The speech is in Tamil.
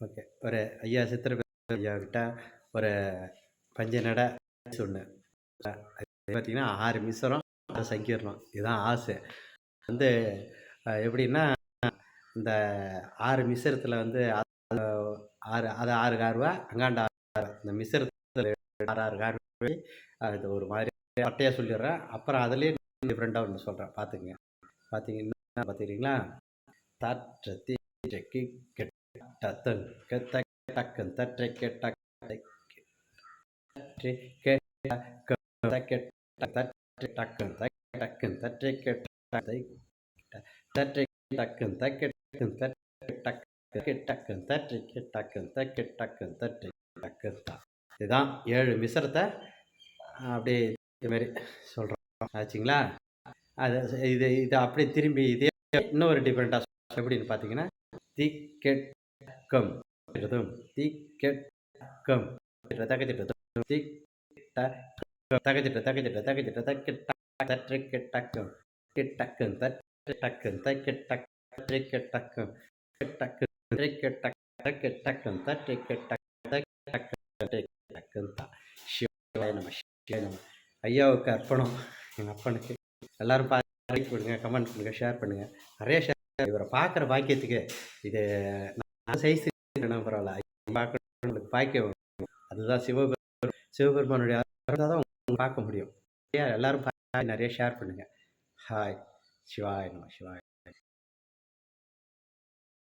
ஓகே. ஒரு ஐயா ஐயா கிட்ட ஒரு பஞ்ச நட ஒண்ணு. அது பார்த்தீங்கன்னா 6 மிஸ்ரம், 6 சங்கீர்ணம். இதுதான் ஆசை. வந்து எப்படின்னா, இந்த 6 மிஸ்ரத்துல வந்து 6 அது 6 கார்வா, அங்காண்ட 6 இந்த மிஸ்ரத்துல 6 6 கார்வா அது ஒரு மாதிரி பட்டையா சொல்லிடுறேன். அப்புறம் அதிலேயே டிஃபரெண்ட்டா ஒண்ணு சொல்றேன். பார்த்துக்கங்க. பார்த்தீங்கன்னா பார்த்துக்கிறீங்களா? தற்றத்தி கெ டத்தன் கெத்தக் டக்கன் தற்றை கெட்டக் தற்றி கெ தக்கெட் தற்றி டக்கன் டக்கன் தற்றி கெட்டதை தற்றி டக்கன் தக்கெட்டக்கன் தற்றி டக்கன் தற்றி கெட்டக்கன் தக்கெ டக்கன் தற்றி டக்கன் தான். இதுதான் 7 மிஸ்ரத்தை அப்படியே இது மாதிரி சொல்கிறோம். ஆச்சுங்களா? அது இது இது அப்படியே திரும்பி இதே இன்னொரு டிஃப்ரெண்ட்டாக எப்படின்னு பார்த்தீங்கன்னா, திக்கெட்கம் திக்கெட்கம் தகதிட்டம் திட்ட தகதிட்ட தகதிட்ட தகதிட்ட தக்கிட்ட தற்றி கெட்டக்கம் கெட்டக்கம் தற்றி டக்கன் தக்கிட்ட தற்றி கெட்டக்கம் கெட்டக்கம் தற்றி கெட்டக்க கெட்டக்கம் தற்றி கெட்டக்க தற்றி கெட்டக்கம் தான். சிவாய நம சிவாய நம. ஐயாவுக்கு அர்ப்பணம். எங்கள் அப்பனுக்கு எல்லாரும் லைக் பண்ணுங்க, கமெண்ட் பண்ணுங்க, ஷேர் பண்ணுங்க. நிறைய ஷேர். இவரை பார்க்குற பாக்கியத்துக்கு இது நான் சைஸ் பரவாயில்ல, பார்க்கறவங்களுக்கு பாக்கியம். அதுதான் சிவபெருமானுடைய தான் பார்க்க முடியும். எல்லாரும் நிறைய ஷேர் பண்ணுங்க. ஹாய் சிவாய நம சிவாய.